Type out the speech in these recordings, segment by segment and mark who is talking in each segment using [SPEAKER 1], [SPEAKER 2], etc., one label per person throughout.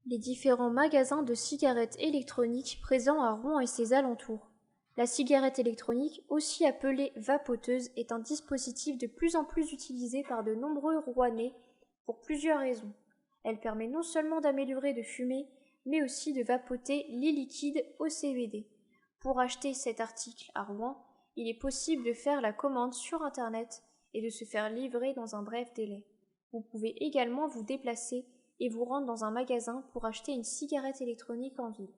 [SPEAKER 1] Les différents magasins de cigarettes électroniques présents à Rouen et ses alentours. La cigarette électronique, aussi appelée vapoteuse, est un dispositif de plus en plus utilisé par de nombreux Rouennais pour plusieurs raisons. Elle permet non seulement d'améliorer de fumer, mais aussi de vapoter les liquides au CBD. Pour acheter cet article à Rouen, il est possible de faire la commande sur Internet et de se faire livrer dans un bref délai. Vous pouvez également vous déplacer et vous rendre dans un magasin pour acheter une cigarette électronique en ville.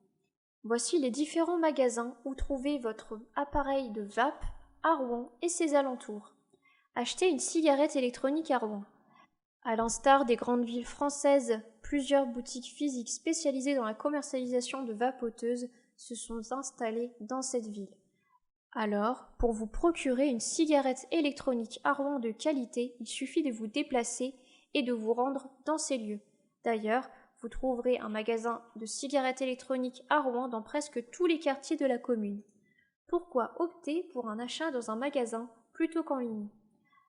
[SPEAKER 1] Voici les différents magasins où trouver votre appareil de vape à Rouen et ses alentours. Achetez une cigarette électronique à Rouen. À l'instar des grandes villes françaises, plusieurs boutiques physiques spécialisées dans la commercialisation de vapoteuses se sont installées dans cette ville. Alors, pour vous procurer une cigarette électronique à Rouen de qualité, il suffit de vous déplacer et de vous rendre dans ces lieux. D'ailleurs, vous trouverez un magasin de cigarettes électroniques à Rouen dans presque tous les quartiers de la commune. Pourquoi opter pour un achat dans un magasin plutôt qu'en ligne ?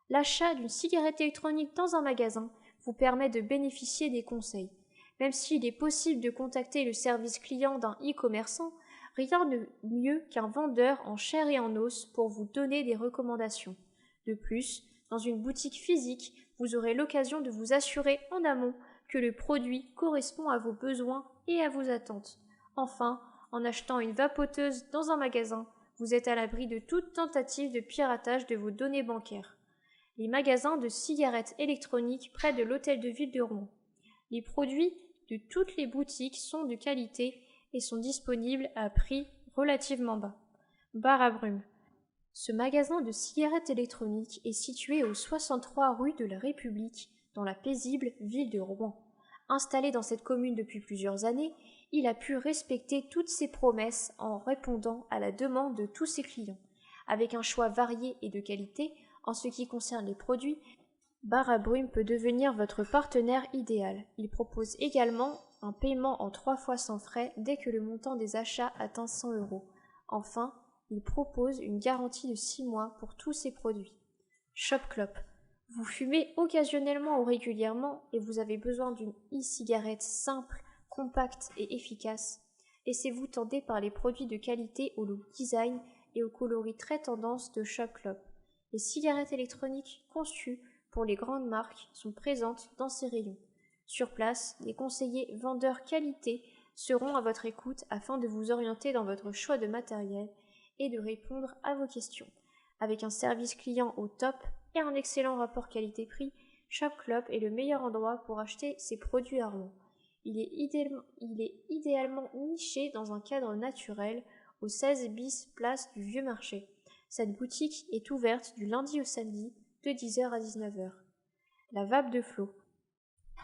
[SPEAKER 1] L'achat d'une cigarette électronique dans un magasin vous permet de bénéficier des conseils. Même s'il est possible de contacter le service client d'un e-commerçant, rien de mieux qu'un vendeur en chair et en os pour vous donner des recommandations. De plus, dans une boutique physique, vous aurez l'occasion de vous assurer en amont que le produit correspond à vos besoins et à vos attentes. Enfin, en achetant une vapoteuse dans un magasin, vous êtes à l'abri de toute tentative de piratage de vos données bancaires. Les magasins de cigarettes électroniques près de l'hôtel de ville de Rouen. Les produits de toutes les boutiques sont de qualité et sont disponibles à prix relativement bas. Bar à Brume. Ce magasin de cigarettes électroniques est situé au 63 rue de la République, dans la paisible ville de Rouen. Installé dans cette commune depuis plusieurs années, il a pu respecter toutes ses promesses en répondant à la demande de tous ses clients. Avec un choix varié et de qualité, en ce qui concerne les produits, Bar à Brume peut devenir votre partenaire idéal. Il propose également un paiement en 3 fois sans frais dès que le montant des achats atteint 100 €. Enfin, il propose une garantie de 6 mois pour tous ses produits. Shop Clop. Vous fumez occasionnellement ou régulièrement et vous avez besoin d'une e-cigarette simple, compacte et efficace. Laissez-vous tenter par les produits de qualité au look design et au coloris très tendance de Shop Clop. Les cigarettes électroniques conçues pour les grandes marques sont présentes dans ces rayons. Sur place, les conseillers vendeurs qualité seront à votre écoute afin de vous orienter dans votre choix de matériel et de répondre à vos questions. Avec un service client au top et un excellent rapport qualité-prix, Shop Clop est le meilleur endroit pour acheter ses produits à Rouen. Il est idéalement niché dans un cadre naturel au 16 bis place du Vieux Marché. Cette boutique est ouverte du lundi au samedi de 10h à 19h. La Vape de Flo.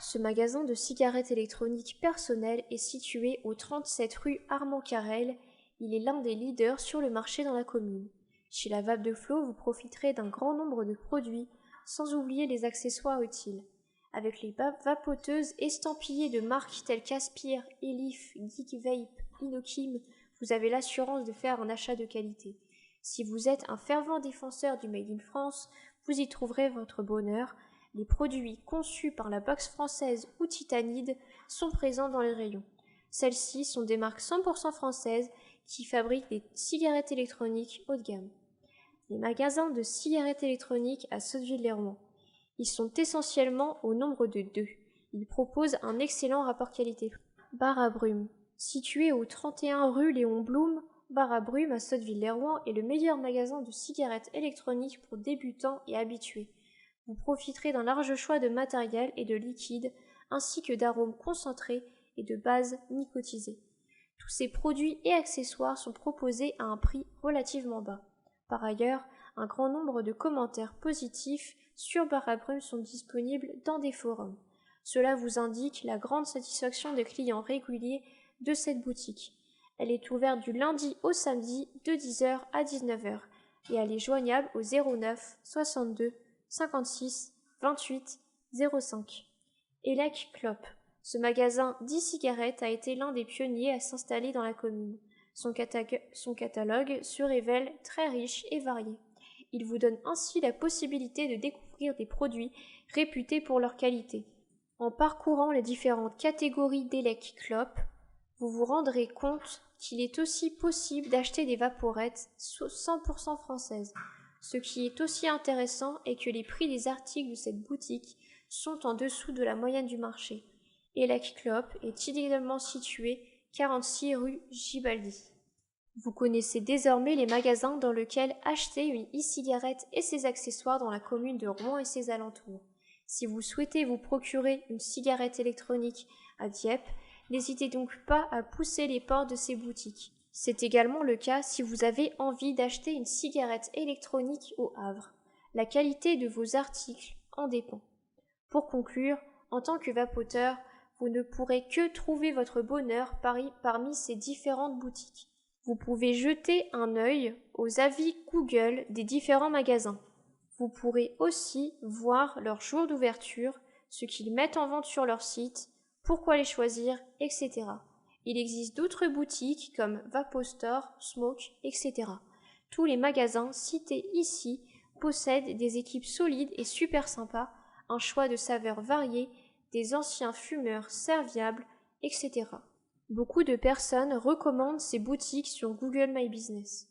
[SPEAKER 1] Ce magasin de cigarettes électroniques personnelles est situé au 37 rue Armand Carrel. Il est l'un des leaders sur le marché dans la commune. Chez la Vape de Flo, vous profiterez d'un grand nombre de produits, sans oublier les accessoires utiles. Avec les vapoteuses estampillées de marques telles qu'Aspire, Elif, Geek Vape, Inokim, vous avez l'assurance de faire un achat de qualité. Si vous êtes un fervent défenseur du Made in France, vous y trouverez votre bonheur. Les produits conçus par la box française ou Titanide sont présents dans les rayons. Celles-ci sont des marques 100% françaises qui fabriquent des cigarettes électroniques haut de gamme. Les magasins de cigarettes électroniques à Sotteville-lès-Rouen. Ils sont essentiellement au nombre de 2. Ils proposent un excellent rapport qualité-prix. Bar à Brume. Situé au 31 rue Léon Blum, Bar à Brume à Sotteville-lès-Rouen est le meilleur magasin de cigarettes électroniques pour débutants et habitués. Vous profiterez d'un large choix de matériel et de liquides, ainsi que d'arômes concentrés et de bases nicotisées. Tous ces produits et accessoires sont proposés à un prix relativement bas. Par ailleurs, un grand nombre de commentaires positifs sur Bar à Brume sont disponibles dans des forums. Cela vous indique la grande satisfaction des clients réguliers de cette boutique. Elle est ouverte du lundi au samedi de 10h à 19h et elle est joignable au 09 62 56 28 05. Elec Clop. Ce magasin d'e-cigarettes a été l'un des pionniers à s'installer dans la commune. Son catalogue se révèle très riche et varié. Il vous donne ainsi la possibilité de découvrir des produits réputés pour leur qualité. En parcourant les différentes catégories d'Elec clopes, vous vous rendrez compte qu'il est aussi possible d'acheter des vaporettes 100% françaises. Ce qui est aussi intéressant est que les prix des articles de cette boutique sont en dessous de la moyenne du marché. Elec Clope est idéalement situé 46 rue Gibaldi. Vous connaissez désormais les magasins dans lesquels acheter une e-cigarette et ses accessoires dans la commune de Rouen et ses alentours. Si vous souhaitez vous procurer une cigarette électronique à Dieppe, n'hésitez donc pas à pousser les portes de ces boutiques. C'est également le cas si vous avez envie d'acheter une cigarette électronique au Havre. La qualité de vos articles en dépend. Pour conclure, en tant que vapoteur, vous ne pourrez que trouver votre bonheur parmi ces différentes boutiques. Vous pouvez jeter un œil aux avis Google des différents magasins. Vous pourrez aussi voir leur jour d'ouverture, ce qu'ils mettent en vente sur leur site, pourquoi les choisir, etc. Il existe d'autres boutiques comme Vapostore, Smoke, etc. Tous les magasins cités ici possèdent des équipes solides et super sympas, un choix de saveurs variées, des anciens fumeurs serviables, etc. Beaucoup de personnes recommandent ces boutiques sur Google My Business.